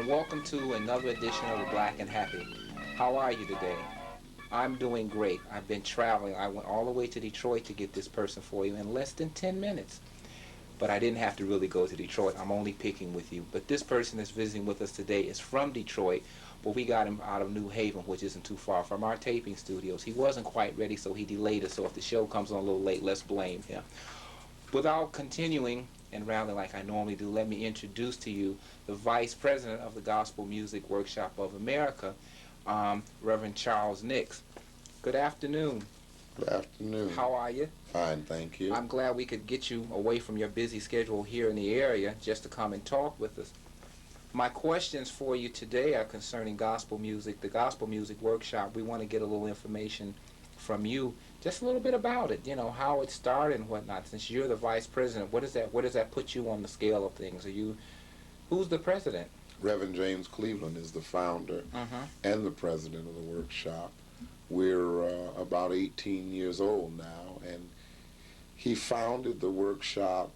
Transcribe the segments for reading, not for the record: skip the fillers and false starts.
and welcome to another edition of the Black and Happy. How are you today? I'm doing great. I've been traveling. I went all the way to Detroit to get this person for you in less than 10 minutes. But I didn't have to really go to Detroit. I'm only picking with you. But this person that's visiting with us today is from Detroit, but we got him out of New Haven, which isn't too far from our taping studios. He wasn't quite ready, so he delayed us. So if the show comes on a little late, let's blame him. Without continuing and rambling like I normally do, let me introduce to you the Vice President of the Gospel Music Workshop of America, Rev Charles Nicks. Good afternoon. Good afternoon. How are you? Fine, thank you. I'm glad we could get you away from your busy schedule here in the area just to come and talk with us. My questions for you today are concerning gospel music, the Gospel Music Workshop. We want to get a little information from you, just a little bit about it, you know, how it started and whatnot. Since you're the vice president, where does that put you on the scale of things? Who's the president? Reverend James Cleveland is the founder and the president of the workshop. We're about 18 years old now, and he founded the workshop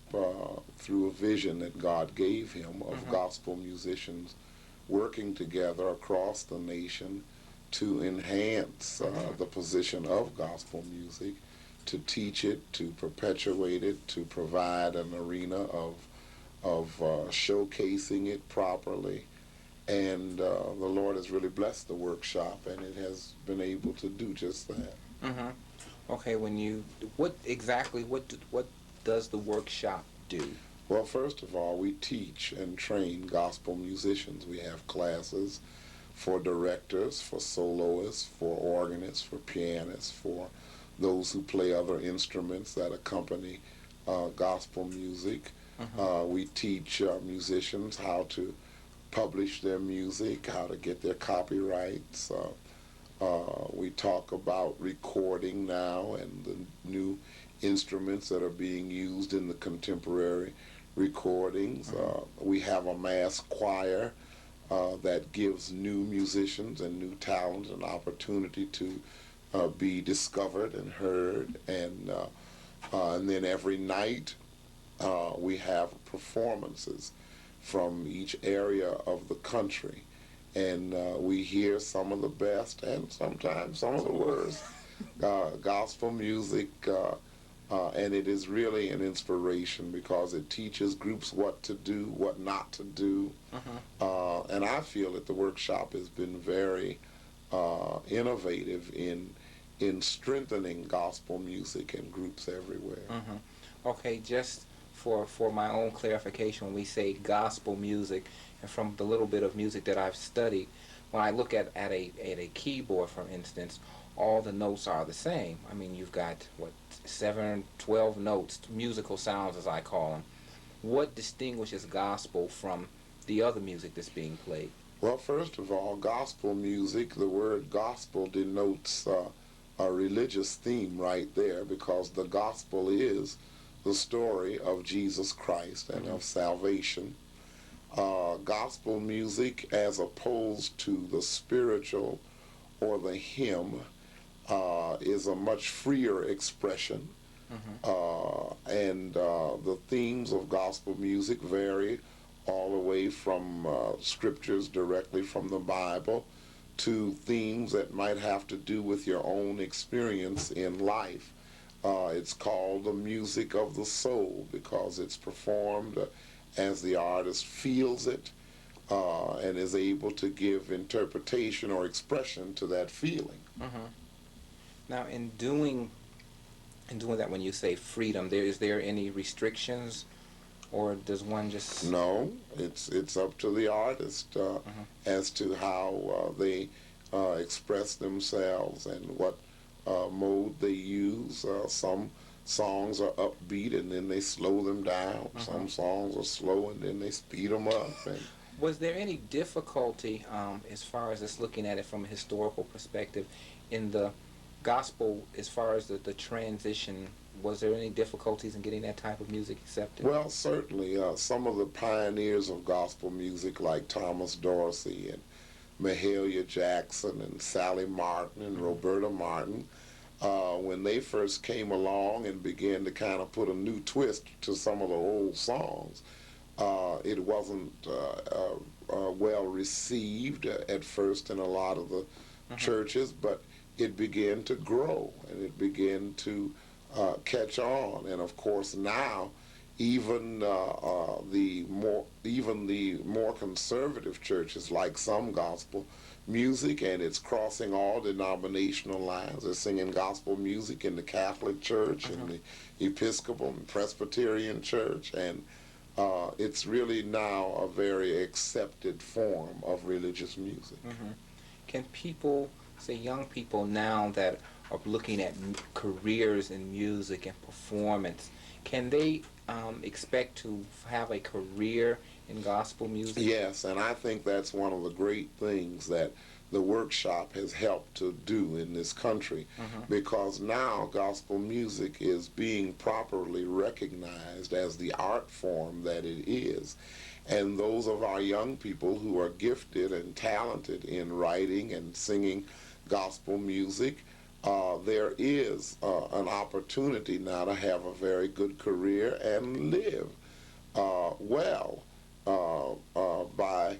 through a vision that God gave him of gospel musicians working together across the nation to enhance the position of gospel music, to teach it, to perpetuate it, to provide an arena of showcasing it properly. And the Lord has really blessed the workshop, and it has been able to do just that. Okay, what does the workshop do? Well, first of all, we teach and train gospel musicians. We have classes for directors, for soloists, for organists, for pianists, for those who play other instruments that accompany gospel music. We teach musicians how to publish their music, how to get their copyrights. We talk about recording now and the new instruments that are being used in the contemporary recordings. We have a mass choir that gives new musicians and new talent an opportunity to be discovered and heard. And then every night we have performances from each area of the country. And we hear some of the best and sometimes some of the worst gospel music. And it is really an inspiration because it teaches groups what to do, what not to do. And I feel that the workshop has been very innovative in strengthening gospel music in groups everywhere. Okay, just for my own clarification, when we say gospel music, and from the little bit of music that I've studied, when I look at a keyboard, for instance, all the notes are the same. I mean, you've got, 7, 12 notes, musical sounds as I call them. What distinguishes gospel from the other music that's being played? Well, first of all, gospel music, the word gospel denotes a religious theme right there, because the gospel is the story of Jesus Christ and of salvation. Gospel music, as opposed to the spiritual or the hymn, is a much freer expression. And the themes of gospel music vary all the way from scriptures directly from the Bible to themes that might have to do with your own experience in life. It's called the music of the soul because it's performed as the artist feels it and is able to give interpretation or expression to that feeling. Now, in doing that, when you say freedom, is there any restrictions, or does one just... No, it's up to the artist as to how they express themselves and what mode they use. Some songs are upbeat and then they slow them down. Some songs are slow and then they speed them up. And was there any difficulty, as far as just looking at it from a historical perspective, in the gospel, as far as the transition? Was there any difficulties in getting that type of music accepted? Well, certainly. Some of the pioneers of gospel music, like Thomas Dorsey and Mahalia Jackson and Sally Martin and Roberta Martin, when they first came along and began to kind of put a new twist to some of the old songs, it wasn't well received at first in a lot of the churches, but it began to grow and it began to catch on. And of course now, even the more conservative churches like some gospel music, and it's crossing all denominational lines. They're singing gospel music in the Catholic Church, in the Episcopal and Presbyterian Church, and it's really now a very accepted form of religious music. Can people, say young people now that are looking at careers in music and performance, can they expect to have a career in gospel music? Yes, and I think that's one of the great things that the workshop has helped to do in this country, because now gospel music is being properly recognized as the art form that it is. And those of our young people who are gifted and talented in writing and singing gospel music, there is an opportunity now to have a very good career and live well by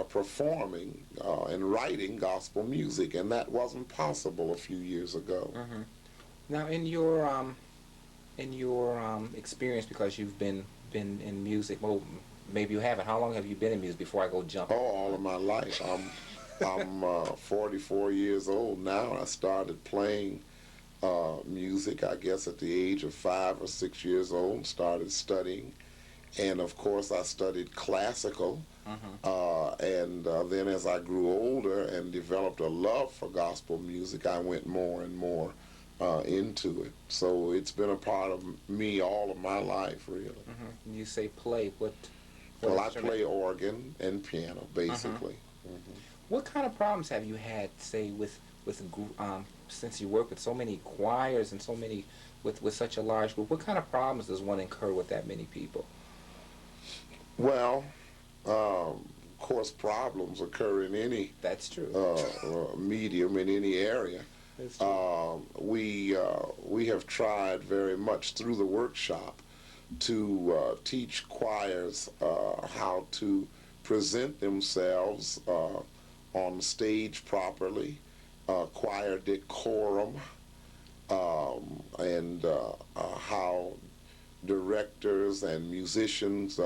performing and writing gospel music, and that wasn't possible a few years ago. Now, in your experience, because you've been in music, well, maybe you haven't. How long have you been in music before I go jump? Oh, all of my life. I'm 44 years old now. I started playing music, I guess, at the age of 5 or 6 years old. Started studying, and of course, I studied classical. And then as I grew older and developed a love for gospel music, I went more and more into it. So it's been a part of me all of my life, really. You say play. What Well, I instrument? play organ and piano, basically. What kind of problems have you had, say, with since you work with so many choirs and so many with such a large group? What kind of problems does one incur with that many people? Well, of course, problems occur in any That's true. medium, in any area. That's true. We have tried very much through the workshop to teach choirs how to present themselves on stage properly, choir decorum, and how directors and musicians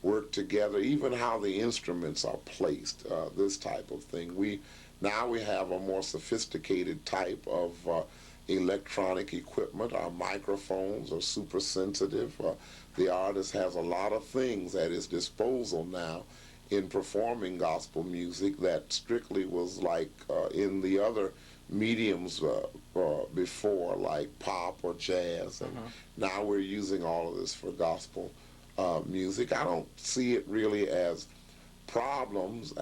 work together, even how the instruments are placed, this type of thing. Now we have a more sophisticated type of electronic equipment. Our microphones are super sensitive. The artist has a lot of things at his disposal now in performing gospel music that strictly was like in the other mediums before, like pop or jazz. And now we're using all of this for gospel music. I don't see it really as problems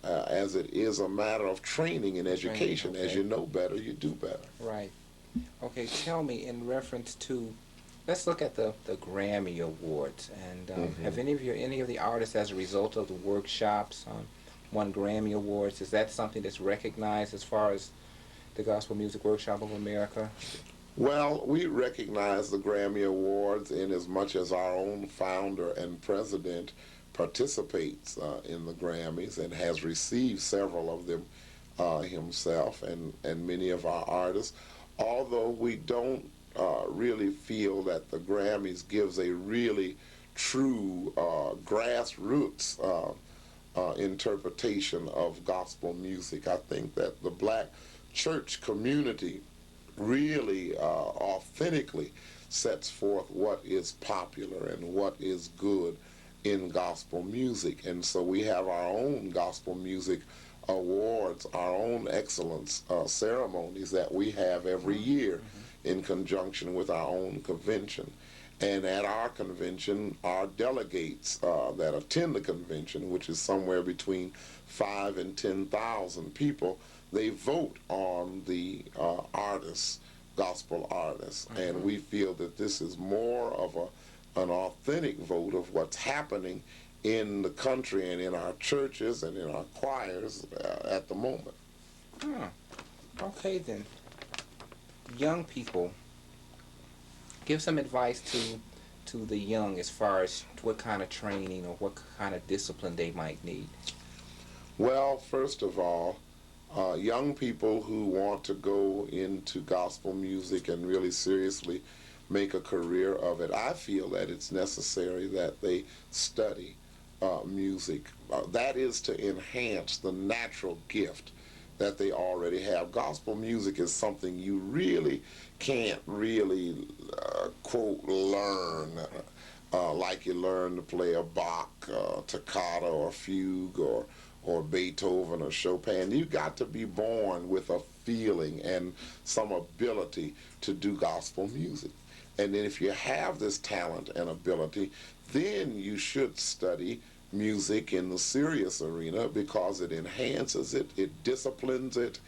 as it is a matter of training and education. Training, okay. As you know better, you do better. Right. Okay, tell me, in reference to, let's look at the Grammy Awards, and have any of the artists, as a result of the workshops, won Grammy Awards? Is that something that's recognized as far as the Gospel Music Workshop of America? Well, we recognize the Grammy Awards in as much as our own founder and president participates in the Grammys and has received several of them himself, and many of our artists, although we don't really feel that the Grammys gives a really true grassroots interpretation of gospel music. I think that the black church community really authentically sets forth what is popular and what is good in gospel music. And so we have our own gospel music awards, our own excellence ceremonies that we have every year in conjunction with our own convention. And at our convention, our delegates that attend the convention, which is somewhere between 5,000 and 10,000 people, they vote on the artists, gospel artists. And we feel that this is more of an authentic vote of what's happening in the country and in our churches and in our choirs at the moment. Okay then. Young people, give some advice to the young as far as what kind of training or what kind of discipline they might need. Well, first of all, young people who want to go into gospel music and really seriously make a career of it, I feel that it's necessary that they study music. That is to enhance the natural gift that they already have. Gospel music is something you really can't really, quote, learn. Like you learn to play a Bach, toccata, or fugue, or Beethoven or Chopin. You got to be born with a feeling and some ability to do gospel music. And then if you have this talent and ability, then you should study music in the serious arena because it enhances it, it disciplines it,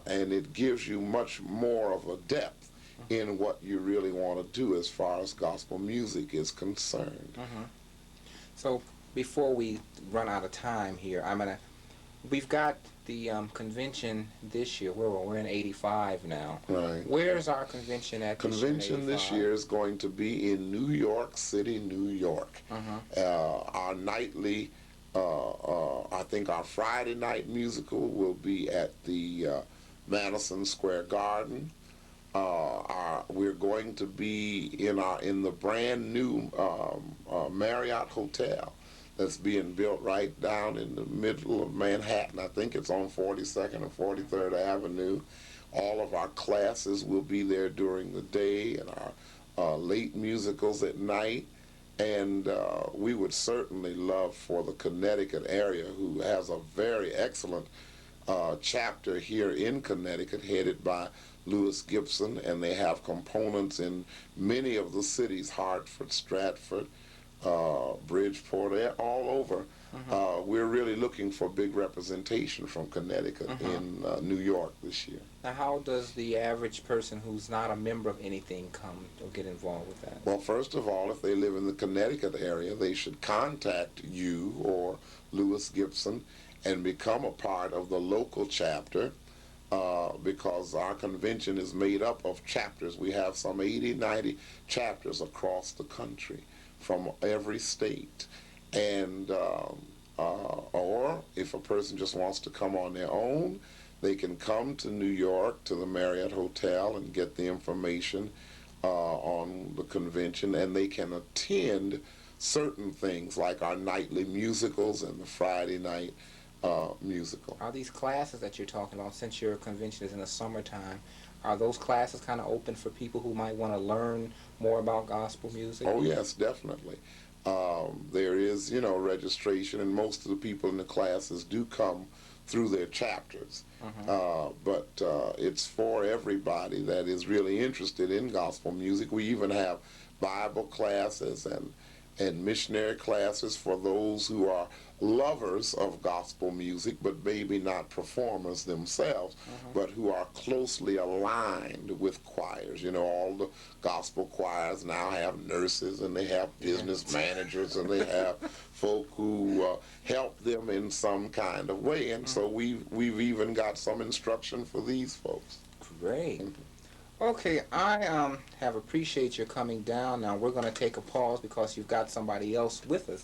and it gives you much more of a depth in what you really want to do as far as gospel music is concerned. So before we run out of time here, we've got the convention this year. We're in '85 now. Right. Where's our convention at? Convention this year is going to be in New York City, New York. Our nightly, I think our Friday night musical will be at the Madison Square Garden. We're going to be in the brand new Marriott Hotel that's being built right down in the middle of Manhattan. I think it's on 42nd and 43rd Avenue. All of our classes will be there during the day and our late musicals at night. And we would certainly love for the Connecticut area, who has a very excellent chapter here in Connecticut headed by Lewis Gibson, and they have components in many of the cities, Hartford, Stratford, Bridgeport, they're all over. We're really looking for big representation from Connecticut in New York this year. Now, how does the average person who's not a member of anything come or get involved with that? Well, first of all, if they live in the Connecticut area, they should contact you or Lewis Gibson and become a part of the local chapter, because our convention is made up of chapters. We have some 80, 90 chapters across the country from every state. And or if a person just wants to come on their own, they can come to New York to the Marriott Hotel and get the information on the convention, and they can attend certain things like our nightly musicals and the Friday night musical. Are these classes that you're talking about, since your convention is in the summertime, are those classes kind of open for people who might want to learn more about gospel music? Oh yes, definitely. There is, registration, and most of the people in the classes do come through their chapters. But it's for everybody that is really interested in gospel music. We even have Bible classes and missionary classes for those who are lovers of gospel music, but maybe not performers themselves, but who are closely aligned with choirs. All the gospel choirs now have nurses, and they have business managers, and they have folk who help them in some kind of way. And so we've even got some instruction for these folks. Great. Okay, I have appreciate your coming down. Now we're going to take a pause because you've got somebody else with us.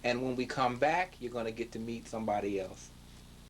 And when we come back, you're going to get to meet somebody else.